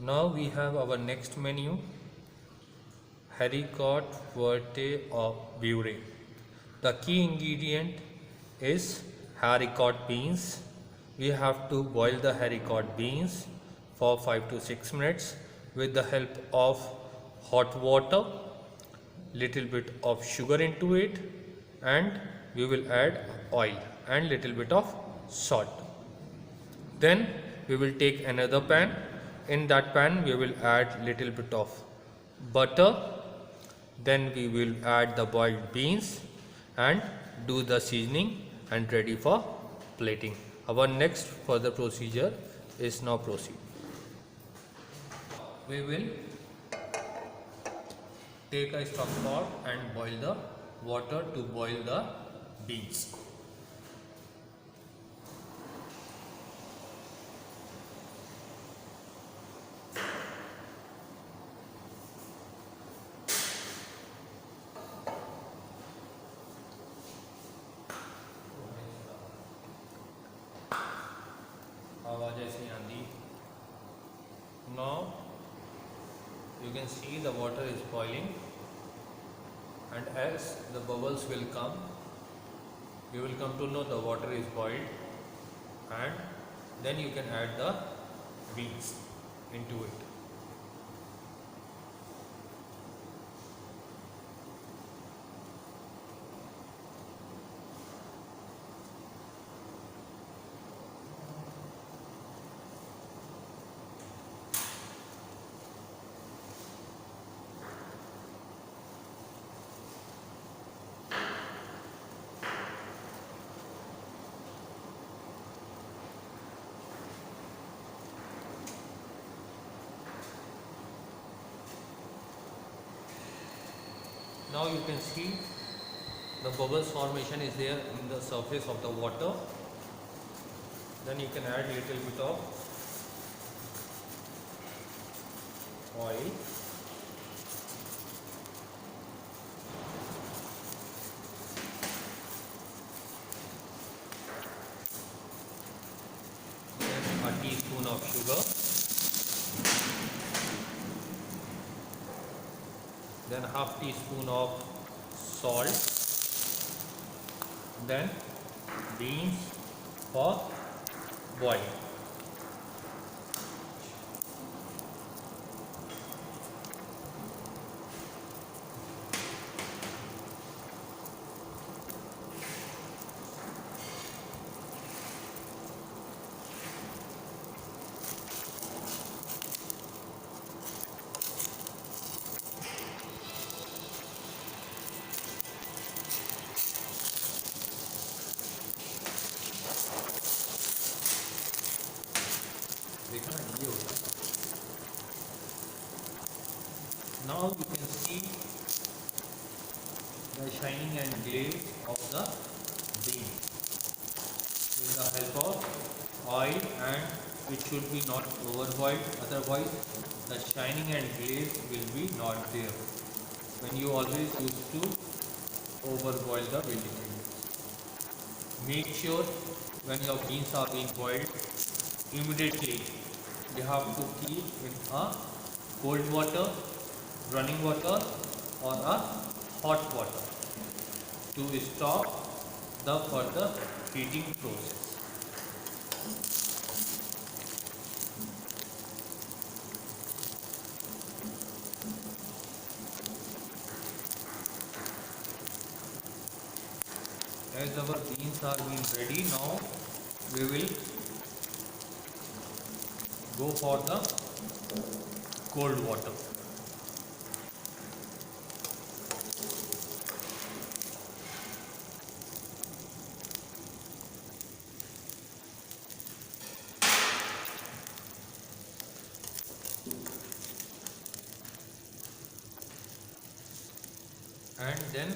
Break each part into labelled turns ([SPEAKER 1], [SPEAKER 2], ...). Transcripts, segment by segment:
[SPEAKER 1] Now we have our next menu, haricot verte or puree. The key ingredient is haricot beans. We have to boil the haricot beans for 5 to 6 minutes with the help of hot water, little bit of sugar into it, and we will add oil and little bit of salt. Then we will take another pan. In that pan we will add little bit of butter. Then we will add the boiled beans and do the seasoning and ready for plating. Our next further procedure is now proceed. We will take a stock pot and boil the water to boil the beans. Now you can see the water is boiling, and as the bubbles will come, you will come to know the water is boiled, and then you can add the beans into it. Now you can see the bubbles formation is there in the surface of the water. Then you can add little bit of oil. Then a teaspoon of sugar. Then half teaspoon of salt, then beans for boiling. Now you can see the shining and glaze of the bean with the help of oil, and it should be not overboiled, otherwise the shining and glaze will be not there when you always used to overboil the vegetables. Make sure when your beans are being boiled, immediately you have to keep in a cold water, running water or a hot water to stop the further heating process. As our beans are being ready, now we will go for the cold water. And then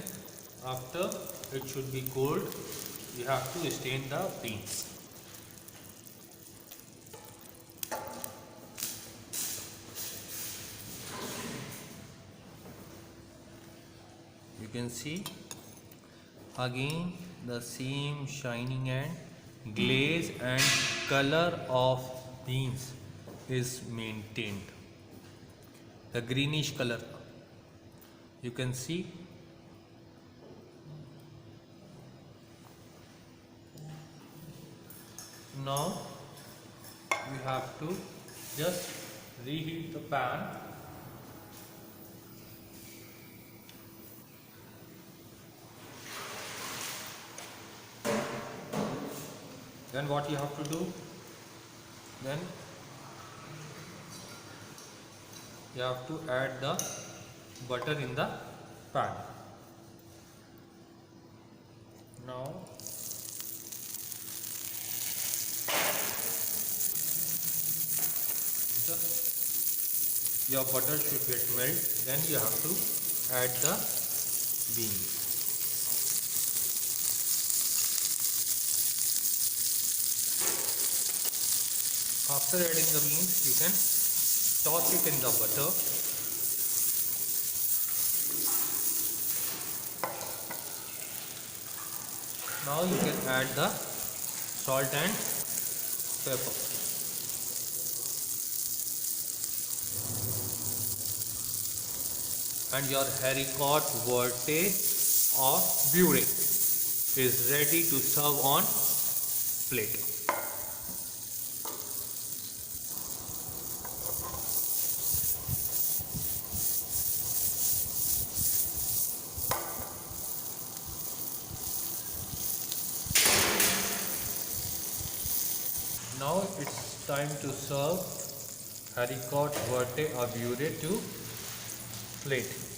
[SPEAKER 1] after it should be cold, you have to stain the beans. You can see again the same shining and glaze and color of beans is maintained. the greenish color. You can see. Now we have to just reheat the pan. Then what you have to do? Then you have to add the butter in the pan. Now your butter should get melt. Then you have to add the beans. After adding the beans, you can toss it in the butter. Now you can add the salt and pepper. And your haricot verte or puree is ready to serve on plate. Now it's time to serve haricot verte or puree to plate.